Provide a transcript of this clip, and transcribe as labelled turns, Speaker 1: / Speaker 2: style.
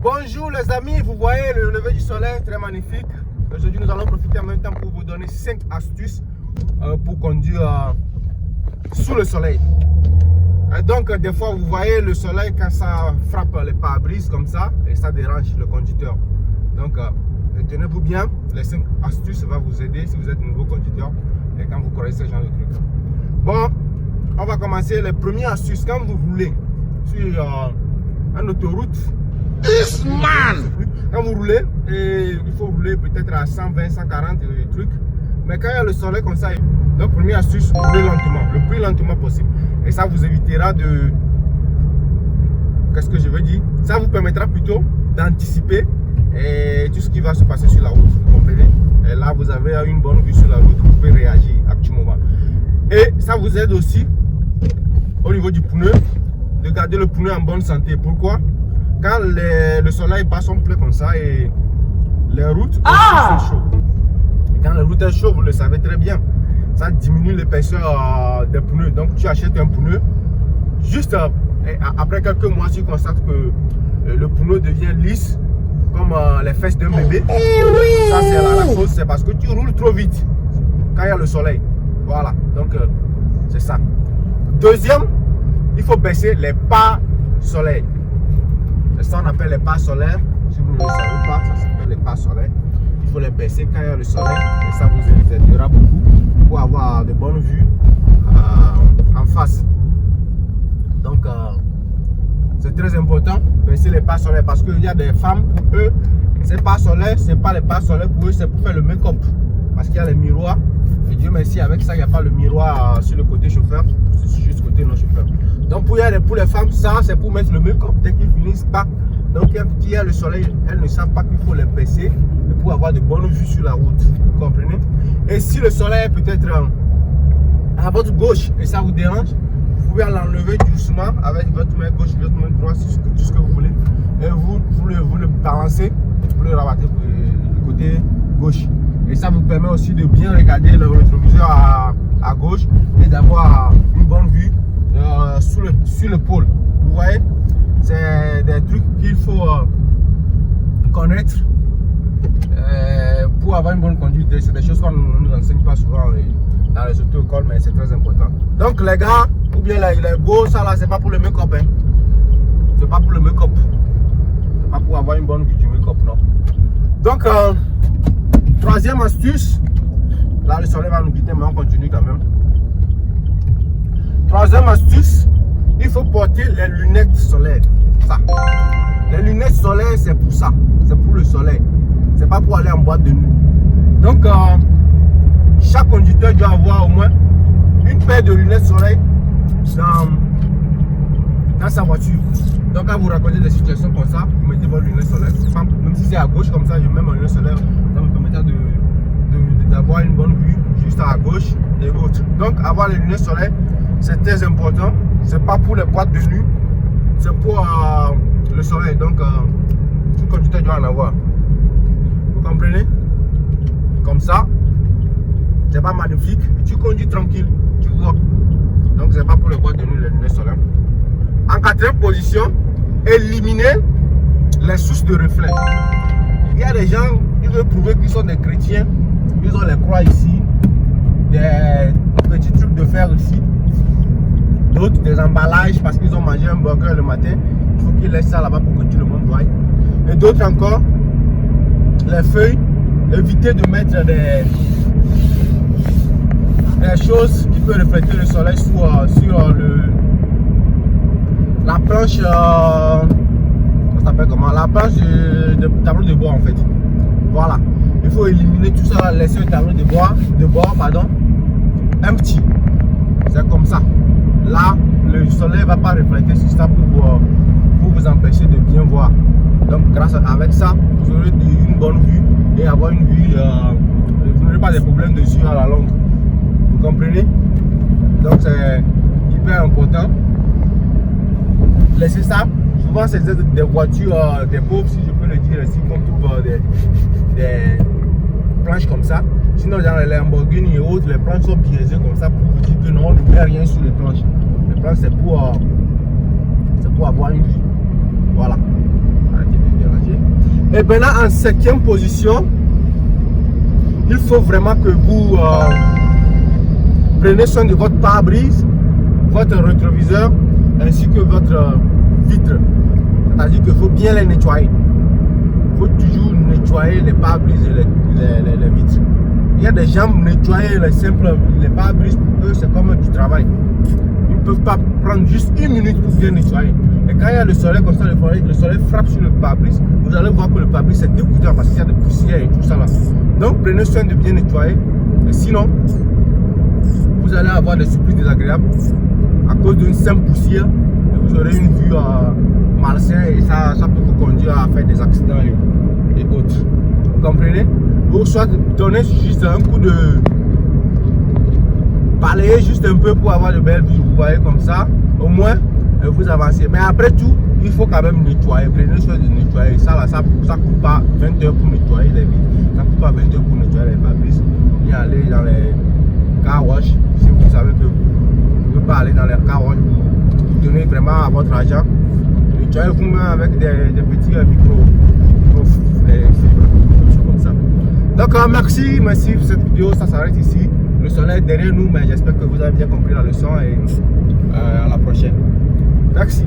Speaker 1: Bonjour les amis, vous voyez le lever du soleil, très magnifique. Aujourd'hui nous allons profiter en même temps pour vous donner 5 astuces pour conduire sous le soleil. Et donc des fois vous voyez le soleil quand ça frappe les pare-brises comme ça et ça dérange le conducteur. Donc tenez-vous bien, les 5 astuces vont vous aider si vous êtes nouveau conducteur et quand vous connaissez ce genre de trucs. Bon, on va commencer les premières astuces. Quand vous roulez sur une autoroute, quand vous roulez, et il faut rouler peut-être à 120, 140 trucs. Mais quand il y a le soleil comme ça, donc première astuce, roulez lentement, le plus lentement possible. Et ça vous évitera de... Qu'est-ce que je veux dire? Ça vous permettra plutôt d'anticiper tout ce qui va se passer sur la route, vous comprenez? Et là, vous avez une bonne vue sur la route, vous pouvez réagir à tout moment. Et ça vous aide aussi, au niveau du pneu, de garder le pneu en bonne santé. Pourquoi? Quand le soleil passe en plein comme ça et les routes sont chaudes. Et quand les routes sont chaudes, vous le savez très bien, ça diminue l'épaisseur des pneus. Donc tu achètes un pneu, juste après quelques mois, tu constates que le pneu devient lisse, comme les fesses d'un bébé. Ça c'est la cause, c'est parce que tu roules trop vite quand il y a le soleil. Voilà, donc c'est ça. Deuxième, il faut baisser les pas soleil. Ça on appelle les pas solaires. Si vous ne le savez pas, ça s'appelle les pas solaires. Il faut les baisser quand il y a le soleil et ça vous aidera beaucoup pour avoir de bonnes vues en face. Donc c'est très important baisser les pas solaires parce qu'il y a des femmes, pour eux, ces pas solaires, c'est pas les pas solaires pour eux, c'est pour faire le make-up. Parce qu'il y a les miroirs. Et Dieu merci, avec ça, il n'y a pas le miroir sur le côté chauffeur, c'est juste côté non chauffeur. Donc pour les femmes, ça c'est pour mettre le make-up dès qu'ils finissent pas. Donc quand il y a le soleil, elles ne savent pas qu'il faut les baisser pour avoir de bonnes vues sur la route. Vous comprenez? Et si le soleil est peut-être à votre gauche et ça vous dérange, vous pouvez l'enlever doucement avec votre main gauche, votre main droite, tout ce que vous voulez. Et vous le balancez, vous le rabattez du côté gauche. Et ça vous permet aussi de bien regarder le rétroviseur à gauche et d'avoir une bonne vue sur le pôle. Vous voyez, c'est des trucs qu'il faut connaître pour avoir une bonne conduite. C'est des choses qu'on ne nous enseigne pas souvent dans les auto-écoles, mais c'est très important. Donc les gars, ou bien les go, ça là, c'est pas pour le make-up. Hein. C'est pas pour le make-up. C'est pas pour avoir une bonne vue du make-up, non. Donc, troisième astuce, là le soleil va nous quitter, mais on continue quand même. Troisième astuce, il faut porter les lunettes solaires. Ça. Les lunettes solaires, c'est pour ça. C'est pour le soleil. C'est pas pour aller en boîte de nuit. Donc, chaque conducteur doit avoir au moins une paire de lunettes solaires dans sa voiture. Donc, quand vous rencontrez des situations comme ça, vous mettez vos lunettes solaires. Même si c'est à gauche comme ça, je mets ma lunette solaire. Ça me permettra d'avoir une bonne vue juste à gauche et autres. Donc, avoir les lunettes solaires, c'est très important. C'est pas pour les boîtes de nuit, c'est pour le soleil. Donc, tout conducteur doit en avoir. Vous comprenez? Comme ça, c'est pas magnifique. Tu conduis tranquille, tu vois. Donc, c'est pas pour les boîtes de nuit, les lunettes solaires. En quatrième position, éliminer les sources de reflets. Il y a des gens qui veulent prouver qu'ils sont des chrétiens. Ils ont les croix ici, des petits trucs de fer ici. D'autres des emballages parce qu'ils ont mangé un burger le matin. Il faut qu'ils laissent ça là-bas pour que tout le monde voie. Et d'autres encore, les feuilles, éviter de mettre des choses qui peuvent refléter le soleil sur la planche, ça s'appelle comment? La planche de tableau de bois en fait. Voilà. Il faut éliminer tout ça, laisser un tableau de bois, un petit. C'est comme ça. Là, le soleil ne va pas refléter sur ça pour vous empêcher de bien voir. Donc, avec ça, vous aurez une bonne vue et avoir une vue. Vous n'aurez pas de problème de yeux à la longue. Vous comprenez? Donc, c'est hyper important. Laissez ça. Souvent, c'est des voitures des pauvres, si je peux le dire ainsi, qu'on trouve des planches comme ça. Sinon, dans les Lamborghini et autres, les planches sont biaisées comme ça pour vous dire que non, on ne met rien sur les planches. Les planches, c'est pour avoir une vue. Voilà. Arrêtez de déranger. Et maintenant, en 5e position, il faut vraiment que vous prenez soin de votre pare-brise, votre rétroviseur, ainsi que votre vitre. C'est-à-dire qu'il faut bien les nettoyer. Il faut toujours nettoyer les pare-brises et les vitres. Il y a des gens nettoyer les pare-brises pour eux, c'est comme du travail. Ils ne peuvent pas prendre juste 1 minute pour bien nettoyer. Et quand il y a le soleil comme ça, le soleil frappe sur le pare-brise, vous allez voir que le pare-brise est dégoûtant parce qu'il y a des poussières et tout ça là. Donc prenez soin de bien nettoyer. Et sinon, vous allez avoir des surprises désagréables à cause d'une simple poussière. Et vous aurez une vue malsaine et ça peut vous conduire à faire des accidents et autres. Vous comprenez? Ou soit donner juste un coup de balayer juste un peu pour avoir de belles vues. Vous voyez comme ça, au moins vous avancez. Mais après tout, il faut quand même nettoyer. Prenez soin de nettoyer. Ça là, ça coûte pas 20 heures pour nettoyer les vitres. Ça coûte pas 20 heures pour nettoyer les pare-brises. Ni aller dans les car wash. Si vous savez que vous ne pouvez pas aller dans les car wash, vous donnez vraiment à votre argent. Nettoyez vous-même avec des petits micro fibres, comme ça. Donc merci pour cette vidéo. Ça s'arrête ici. Le soleil est derrière nous, mais j'espère que vous avez bien compris la leçon et à la prochaine. Merci.